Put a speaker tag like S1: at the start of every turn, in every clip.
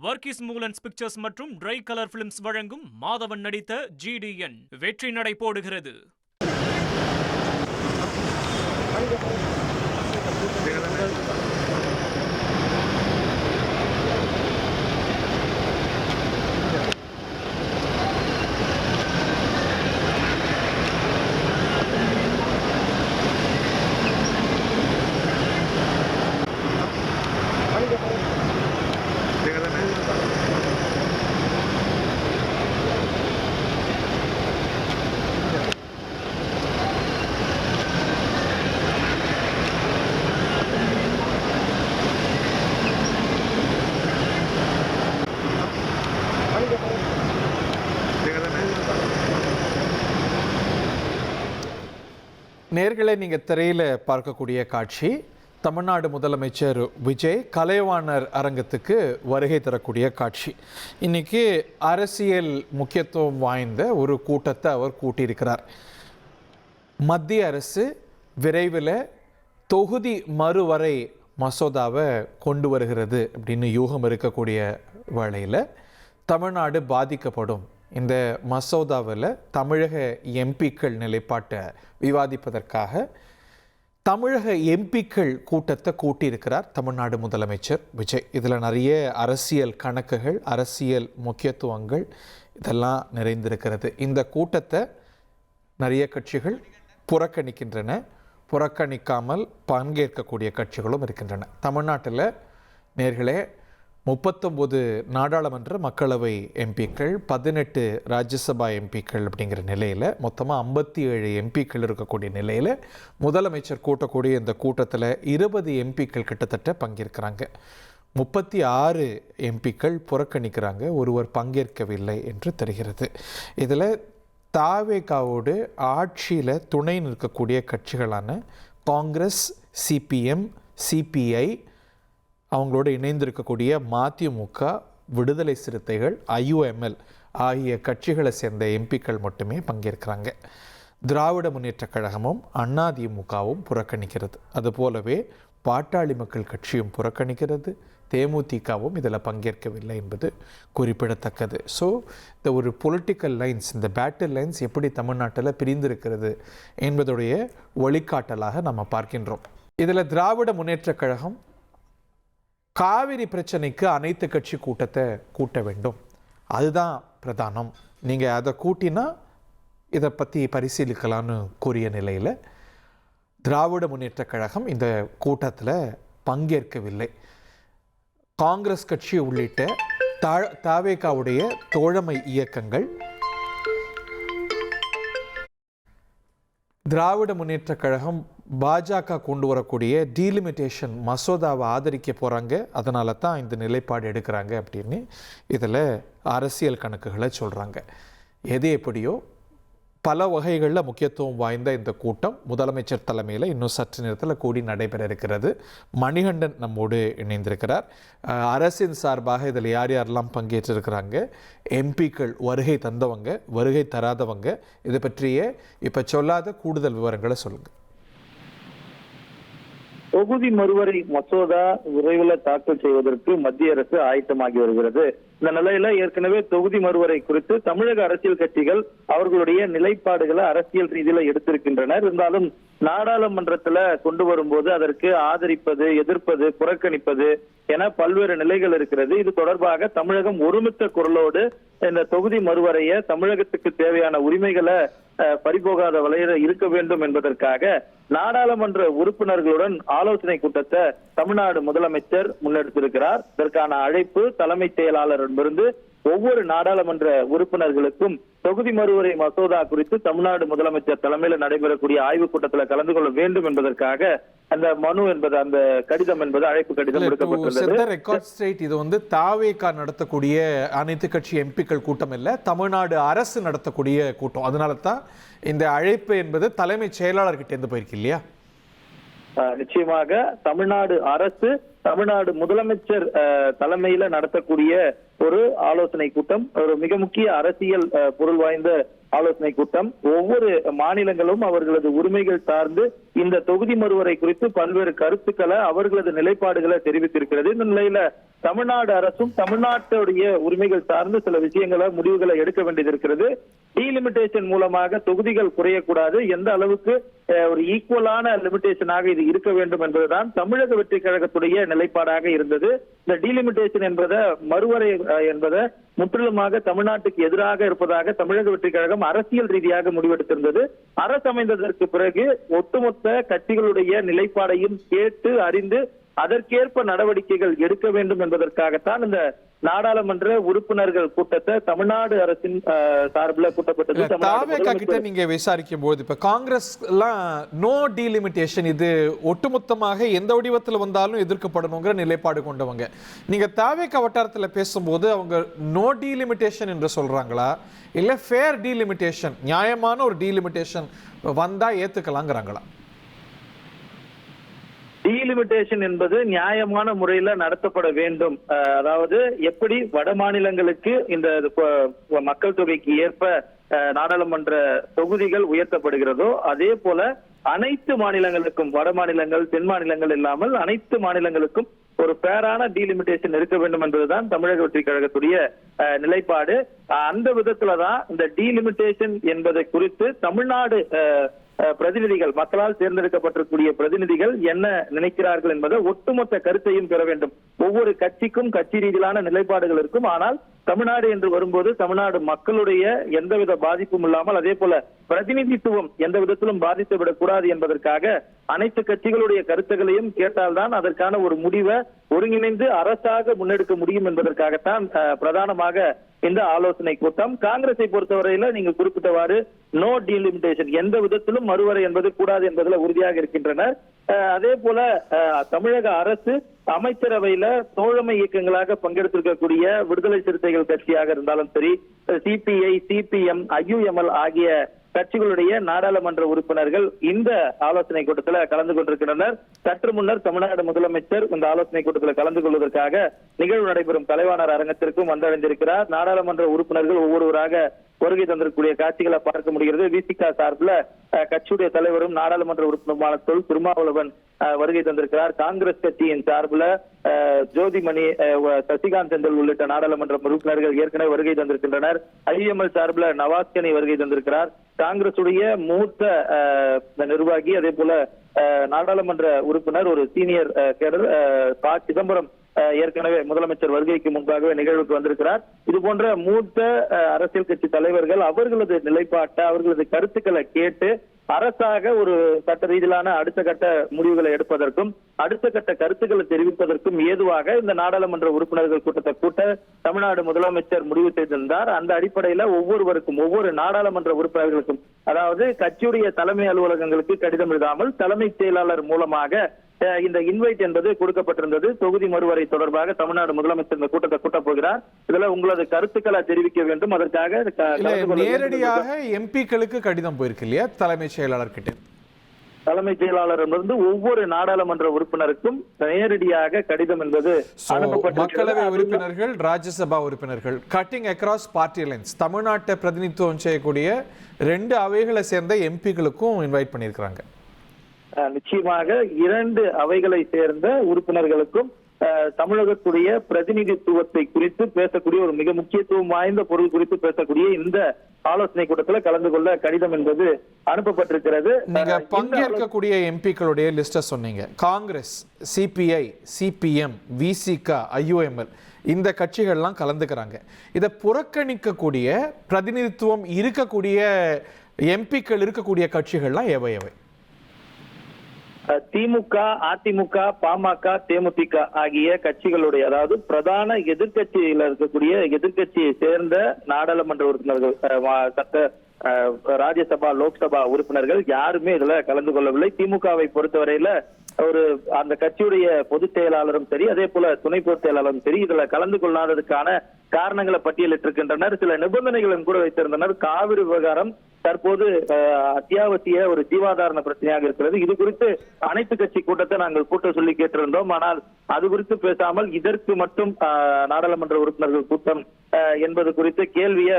S1: Varghese மூலன்ஸ் pictures மற்றும் try colour films வழங்கும் மாதவன் நடித்த GDN வெற்றி நடை போடுகிறது.
S2: நேர்களை நீங்கள் திரையில் பார்க்கக்கூடிய காட்சி தமிழ்நாடு முதலமைச்சர் விஜய் கலைவாணர் அரங்கத்துக்கு வருகை தரக்கூடிய காட்சி. இன்றைக்கி அரசியல் முக்கியத்துவம் வாய்ந்த ஒரு கூட்டத்தை அவர் கூட்டியிருக்கிறார். மத்திய அரசு விரைவில் தொகுதி மறுவரை மசோதாவை கொண்டு வருகிறது அப்படின்னு யூகம் இருக்கக்கூடிய வேளையில் தமிழ்நாடு பாதிக்கப்படும், இந்த மசோதாவில் தமிழக எம்பிக்கள் நிலைப்பாட்டை விவாதிப்பதற்காக தமிழக எம்பிக்கள் கூட்டத்தை கூட்டியிருக்கிறார் தமிழ்நாடு முதலமைச்சர் விஜய். இதில் நிறைய அரசியல் கணக்குகள், அரசியல் முக்கியத்துவங்கள் இதெல்லாம் நிறைந்திருக்கிறது. இந்த கூட்டத்தை நிறைய கட்சிகள் புறக்கணிக்கின்றன, புறக்கணிக்காமல் பங்கேற்கக்கூடிய கட்சிகளும் இருக்கின்றன. தமிழ்நாட்டில் நேர்களே 39 நாடாளுமன்ற மக்களவை எம்பிக்கள், 18 ராஜ்யசபா எம்பிக்கள் அப்படிங்கிற நிலையில் மொத்தமாக 57 எம்பிக்கள் இருக்கக்கூடிய நிலையில் முதலமைச்சர் கூட்டக்கூடிய இந்த கூட்டத்தில் 20 எம்பிக்கள் கிட்டத்தட்ட பங்கேற்கிறாங்க. 36 எம்பிக்கள் புறக்கணிக்கிறாங்க, ஒருவர் பங்கேற்கவில்லை என்று தெரிகிறது. இதில் தாவேகாவோடு ஆட்சியில் துணை நிற்கக்கூடிய கட்சிகளான காங்கிரஸ், CPM, CPI, அவங்களோடு இணைந்திருக்கக்கூடிய மதிமுக, விடுதலை சிறுத்தைகள், IUML ஆகிய கட்சிகளை சேர்ந்த எம்பிக்கள் மட்டுமே பங்கேற்கிறாங்க. திராவிட முன்னேற்றக் கழகமும் அதிமுகவும் புறக்கணிக்கிறது. அதுபோலவே பாட்டாளி மக்கள் கட்சியும் புறக்கணிக்கிறது, தேமுதிகவும் இதில் பங்கேற்கவில்லை என்பது குறிப்பிடத்தக்கது. ஸோ இந்த ஒரு பொலிட்டிக்கல் லைன்ஸ், இந்த பேட்டில் லைன்ஸ் எப்படி தமிழ்நாட்டில் பிரிந்திருக்கிறது என்பதுடைய வழிகாட்டலாக நம்ம பார்க்கின்றோம். இதில் திராவிட முன்னேற்றக் கழகம் காவிரி பிரச்சனைக்கு அனைத்து கட்சி கூட்டத்தை கூட்ட வேண்டும், அதுதான் பிரதானம், நீங்கள் அதை கூட்டினா இதை பற்றி பரிசீலிக்கலான்னு கூறிய நிலையில் திராவிட முன்னேற்றக் கழகம் இந்த கூட்டத்தில் பங்கேற்கவில்லை. காங்கிரஸ் கட்சி உள்ளிட்ட தாவேகாவுடைய தோழமை இயக்கங்கள் திராவிட முன்னேற்றக் கழகம் பாஜக கொண்டு வரக்கூடிய டீலிமிட்டேஷன் மசோதாவை ஆதரிக்க போகிறாங்க, அதனால தான் இந்த நிலைப்பாடு எடுக்கிறாங்க அப்படின்னு இதில் அரசியல் கணக்குகளை சொல்கிறாங்க. எது எப்படியோ பல வகைகளில் முக்கியத்துவம் வாய்ந்த இந்த கூட்டம் முதலமைச்சர் தலைமையில் இன்னும் சற்று நேரத்தில் கூடி நடைபெற இருக்கிறது. மணிகண்டன் நம்மோடு இணைந்திருக்கிறார். அரசின் சார்பாக இதில் யார் யாரெல்லாம் பங்கேற்றிருக்கிறாங்க, எம்பிக்கள் வருகை தந்தவங்க, வருகை தராதவங்க, இது பற்றிய இப்போ சொல்லாத கூடுதல் விவரங்களை சொல்லுங்கள்.
S3: தொகுதி மறுவரை மசோதா விரைவில் தாக்கல் செய்வதற்கு மத்திய அரசு ஆயத்தமாகி வருகிறது. இந்த நிலையில ஏற்கனவே தொகுதி மறுவரை குறித்து தமிழக அரசியல் கட்சிகள் அவர்களுடைய நிலைப்பாடுகளை அரசியல் ரீதியில எடுத்திருக்கின்றனர். இருந்தாலும் நாடாளுமன்றத்துல கொண்டு வரும்போது அதற்கு ஆதரிப்பது, எதிர்ப்பது, புறக்கணிப்பது என பல்வேறு நிலைகள் இருக்கிறது. இது தொடர்பாக தமிழகம் ஒருமித்த குரலோடு இந்த தொகுதி மறுவரைய தமிழகத்துக்கு தேவையான உரிமைகளை பறிபோகாத வகையில் இருக்க வேண்டும் என்பதற்காக நாடாளுமன்ற உறுப்பினர்களுடன் ஆலோசனை கூட்டத்தை தமிழ்நாடு முதலமைச்சர் முன்னெடுத்திருக்கிறார். இதற்கான அழைப்பு தலைமைச் செயலாளரிடமிருந்து ஒவ்வொரு நாடாளுமன்ற உறுப்பினர்களுக்கும் தொகுதி மறுவரை மசோதா குறித்து தமிழ்நாடு முதலமைச்சர் தலைமையில் நடைபெறக்கூடிய ஆய்வுக் கூட்டத்தில் கலந்து கொள்ள வேண்டும் என்பதற்காக அந்த மனு என்பது, அந்த கடிதம் என்பது, அழைப்பு கடிதம்
S2: விடுக்கப்பட்டுள்ளது. இது வந்து தாவேகா நடத்தக்கூடிய அனைத்து கட்சி எம்பிக்கள் கூட்டம் இல்ல, தமிழ்நாடு அரசு நடத்தக்கூடிய கூட்டம். அதனால தான் இந்த அழைப்பு என்பது தலைமைச் செயலாளர்கிட்ட இருந்து போயிருக்கு இல்லையா?
S3: நிச்சயமாக தமிழ்நாடு அரசு, தமிழ்நாடு முதலமைச்சர் தலைமையில நடத்தக்கூடிய ஒரு ஆலோசனை கூட்டம், ஒரு மிக முக்கிய அரசியல் பொருள் வாய்ந்த ஆலோசனை கூட்டம். ஒவ்வொரு மாநிலங்களும் அவர்களது உரிமைகள் சார்ந்து இந்த தொகுதி மறுவரை குறித்து பல்வேறு கருத்துக்களை அவர்களது நிலைப்பாடுகளை தெரிவித்திருக்கிறது. இந்த நிலையில தமிழ்நாடு அரசும் தமிழ்நாட்டுடைய உரிமைகள் சார்ந்து சில விஷயங்களை முடிவுகளை எடுக்க வேண்டியது இருக்கிறது. டீலிமிட்டேஷன் மூலமாக தொகுதிகள் குறையக்கூடாது, எந்த அளவுக்கு ஒரு ஈக்குவலான லிமிடேஷனாக இது இருக்க வேண்டும் என்பதுதான் தமிழக வெற்றி கழகத்துடைய நிலைப்பாடாக இருந்தது. இந்த டீலிமிட்டேஷன் என்பதை மறுவரை என்பதை முற்றிலுமாக தமிழ்நாட்டுக்கு எதிராக இருப்பதாக தமிழக வெற்றி கழகம் அரசியல் ரீதியாக முடிவெடுத்திருந்தது. அரசு அமைந்ததற்கு பிறகு ஒட்டுமொத்த கட்சிகளுடைய நிலைப்பாடையும் கேட்டு அறிந்து அதற்கேற்ப நடவடிக்கைகள் எடுக்க வேண்டும் என்பதற்காகத்தான் இந்த நாடாளுமன்ற உறுப்பினர்கள் கூட்டத்தை தமிழ்நாடு அரசின் சார்பில் கூட்டப்பட்டது.
S2: தாவேகா கிட்ட நீங்க விசாரிக்கும் போது இப்ப காங்கிரஸ் எல்லாம் நோ டீலிமிட்டேஷன், இது ஒட்டுமொத்தமாக எந்த வடிவத்தில் வந்தாலும் எதிர்க்கப்படணுங்கிற நிலைப்பாடு கொண்டவங்க. நீங்க தாவேகா வட்டாரத்துல பேசும்போது அவங்க நோ டீலிமிட்டேஷன் என்று சொல்றாங்களா, இல்ல ஃபேர் டீலிமிட்டேஷன், நியாயமான ஒரு டீலிமிட்டேஷன் வந்தா ஏத்துக்கலாங்கிறாங்களா?
S3: டீலிமிட்டேஷன் என்பது நியாயமான முறையில நடத்தப்பட வேண்டும். அதாவது எப்படி வட மாநிலங்களுக்கு இந்த மக்கள் தொகைக்கு ஏற்ப நாடாளுமன்ற தொகுதிகள் உயர்த்தப்படுகிறதோ அதே போல அனைத்து மாநிலங்களுக்கும், வட மாநிலங்கள் தென் மாநிலங்கள் இல்லாமல் அனைத்து மாநிலங்களுக்கும் ஒரு ஃபேரான டீலிமிட்டேஷன் இருக்க வேண்டும் என்பதுதான் தமிழக வெற்றி கழகத்துடைய நிலைப்பாடு. அந்த விதத்துலதான் இந்த டீலிமிட்டேஷன் என்பதை குறித்து தமிழ்நாடு பிரதிநிதிகள், மக்களால் தேர்ந்தெடுக்கப்பட்டிருக்கூடிய பிரதிநிதிகள் என்ன நினைக்கிறார்கள் என்பதை ஒட்டுமொத்த கருத்தையும் பெற வேண்டும். ஒவ்வொரு கட்சிக்கும் கட்சி ரீதியிலான நிலைப்பாடுகள் இருக்கும். ஆனால் தமிழ்நாடு என்று வரும்போது தமிழ்நாடு மக்களுடைய எந்தவித பாதிப்பும் இல்லாமல் அதே போல பிரதிநிதித்துவம் எந்த விதத்திலும் பாதித்து விடக்கூடாது என்பதற்காக அனைத்து கட்சிகளுடைய கருத்துக்களையும் கேட்டால்தான் அதற்கான ஒரு முடிவை ஒருங்கிணைந்து அரசாக முன்னெடுக்க முடியும் என்பதற்காகத்தான் பிரதானமாக இந்த ஆலோசனை கூட்டம். காங்கிரஸை பொறுத்தவரையில நீங்க குறிப்பிட்டவாறு நோ டீலிமிட்டேஷன், எந்த விதத்திலும் மறுவரை என்பது கூடாது என்பதில் உறுதியாக இருக்கின்றனர். அதே போல தமிழக அரசு அமைச்சரவையில தோழமை இயக்கங்களாக பங்கெடுத்திருக்கக்கூடிய விடுதலை சிறுத்தைகள் கட்சியாக இருந்தாலும் சரி, சிபிஐ, சிபிஎம், ஐயுஎம்எல் ஆகிய கட்சிகளுடைய நாடாளுமன்ற உறுப்பினர்கள் இந்த ஆலோசனை கூட்டத்தில் கலந்து கொண்டிருக்கின்றனர். சற்று முன்னர் தமிழ்நாடு முதலமைச்சர் இந்த ஆலோசனை கூட்டத்தில் கலந்து கொள்வதற்காக நிகழ்வு நடைபெறும் கலைவாணர் அரங்கத்திற்கும் வந்தடைந்திருக்கிறார். நாடாளுமன்ற உறுப்பினர்கள் ஒவ்வொருவராக வருகை தந்திருக்கக்கூடிய காட்சிகளை பார்க்க முடிகிறது. விசிகா சார்பில் கட்சியுடைய தலைவரும் நாடாளுமன்ற உறுப்பினருமான தொல் திருமாவளவன் வருகை தந்திருக்கிறார். காங்கிரஸ் கட்சியின் சார்பில் ஜோதிமணி, சசிகாந்த் செந்தில் உள்ளிட்ட நாடாளுமன்ற உறுப்பினர்கள் ஏற்கனவே வருகை தந்திருக்கின்றனர். ஐஎம்எல் சார்பில் நவாஸ்கனி வருகை தந்திருக்கிறார். காங்கிரசுடைய மூத்த நிர்வாகி, அதே போல நாடாளுமன்ற உறுப்பினர், ஒரு சீனியர் கேடர் ப. சிதம்பரம் ஏற்கனவே முதலமைச்சர் வருகைக்கு முன்பாகவே நிகழ்வுக்கு வந்திருக்கிறார். இது போன்ற மூத்த அரசியல் கட்சி தலைவர்கள் அவர்களது நிலைப்பாட்டை, அவர்களது கருத்துக்களை கேட்டு அரசாக ஒரு சட்ட ரீதியிலான அடுத்த கட்ட முடிவுகளை எடுப்பதற்கும் அடுத்த கட்ட கருத்துக்களை தெரிவிப்பதற்கும் ஏதுவாக இந்த நாடாளுமன்ற உறுப்பினர்கள் கூட்டத்தை கூட்ட தமிழ்நாடு முதலமைச்சர் முடிவு செய்திருந்தார். அந்த அடிப்படையில ஒவ்வொருவருக்கும், ஒவ்வொரு நாடாளுமன்ற உறுப்பினர்களுக்கும், அதாவது கட்சியுடைய தலைமை அலுவலகங்களுக்கு கடிதம் எழுதாமல் தலைமைச் செயலாளர் மூலமாக இந்த இன்வைட் என்பது கொடுக்கப்பட்டிருந்தது. தொகுதி மறுவரை தொடர்பாக தமிழ்நாடு முதலமைச்சர் இந்த கூட்டத்தை கூட்டப் போகிறார். இதுல உங்களது கருத்துக்களை தெரிவிக்க வேண்டும். அதற்காக
S2: நேரடியாக எம்பிக்களுக்கு கடிதம் போயிருக்கு இல்லையா தலைமைச் செயலாளர் கிட்ட?
S3: தலைமைச் செயலாளரிடமிருந்து ஒவ்வொரு நாடாளுமன்ற உறுப்பினருக்கும் நேரடியாக கடிதம் என்பது
S2: மக்களவை உறுப்பினர்கள், ராஜ்யசபா உறுப்பினர்கள், கட்டிங் அக்ராஸ் பார்ட்டி லைன்ஸ், தமிழ்நாட்டை பிரதிநிதித்துவம் செய்யக்கூடிய 2 அவைகளை சேர்ந்த எம்பிக்களுக்கும் இன்வைட் பண்ணியிருக்கிறாங்க.
S3: நிச்சயமாக 2 அவைகளை சேர்ந்த உறுப்பினர்களுக்கும் தமிழகத்துடைய பிரதிநிதித்துவத்தை குறித்து பேசக்கூடிய ஒரு மிக முக்கியத்துவம் வாய்ந்த பொருள் குறித்து பேசக்கூடிய இந்த ஆலோசனை கூட்டத்தில் கலந்து கொள்ள கடிதம் என்பது அனுப்பப்பட்டிருக்கிறது.
S2: நீங்க பங்கேற்கக்கூடிய எம்பிக்களுடைய லிஸ்ட சொன்னீங்க. Congress, CBI, CPM, Visika, IUML இந்த கட்சிகள்லாம் கலந்துக்கிறாங்க. இதை புறக்கணிக்கக்கூடிய பிரதிநிதித்துவம் இருக்கக்கூடிய எம்பிக்கள் இருக்கக்கூடிய கட்சிகள்லாம் எவை எவை?
S3: திமுக, அதிமுக, பாமக, தேமுதிக ஆகிய கட்சிகளுடைய, அதாவது பிரதான எதிர்கட்சியில் இருக்கக்கூடிய எதிர்கட்சியை சேர்ந்த நாடாளுமன்ற உறுப்பினர்கள், சட்ட ராஜ்யசபா, லோக்சபா உறுப்பினர்கள் யாருமே இதுல கலந்து கொள்ளவில்லை. திமுகவை பொறுத்தவரையில ஒரு அந்த கட்சியுடைய பொதுச் செயலாளரும் சரி, அதே போல துணை பொதுச் செயலாளரும் சரி இதுல கலந்து கொள்ளாததுக்கான காரணங்களை பட்டியலிட்டிருக்கின்றனர். சில நிபந்தனைகளும் கூட வைத்திருந்தனர். காவிரி விவகாரம் தற்போது அத்தியாவசிய ஒரு ஜீவாதாரண பிரச்சனையாக இருக்கிறது. இது குறித்து அனைத்து கட்சி கூட்டத்தை நாங்கள் கூட்ட சொல்லி கேட்டிருந்தோம். ஆனால் அது குறித்து பேசாமல் இதற்கு மட்டும் நாடாளுமன்ற உறுப்பினர்கள் கூட்டம் என்பது குறித்த கேள்வியை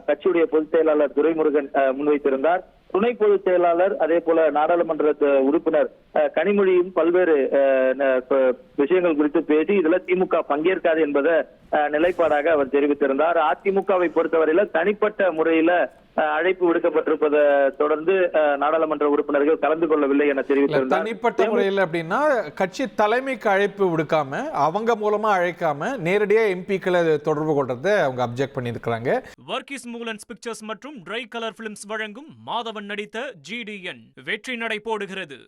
S3: கட்சியுடைய பொதுச் செயலாளர் துரைமுருகன் முன்வைத்திருந்தார். துணை பொதுச் செயலாளர் அதே போல நாடாளுமன்ற உறுப்பினர் கனிமொழியும் பல்வேறு விஷயங்கள் குறித்து பேசி இதுல திமுக பங்கேற்காது என்பதை நிலைப்பாடாக அவர் தெரிவித்திருந்தார். அதிமுகவை பொறுத்தவரையில தனிப்பட்ட முறையில அழைப்பு விடுக்கப்பட்டிருப்பதை தொடர்ந்து நாடாளுமன்ற உறுப்பினர்கள் கலந்து கொள்ளவில்லை என தெரிவித்திருந்தார்.
S2: தனிப்பட்ட முறையில் அப்படின்னா கட்சி தலைமைக்கு அழைப்பு விடுக்காம அவங்க மூலமா அழைக்காம நேரடியா எம்பிக்களை தொடர்பு கொள்றதை அவங்க அப்ஜெக்ட் பண்ணியிருக்கிறாங்க.
S1: வர்கீஸ் மூலன்ஸ் பிக்சர்ஸ் மற்றும் ட்ரை கலர் பிலிம்ஸ் வழங்கும் மாதவன் நடித்த GDN வெற்றி நடை போடுகிறது.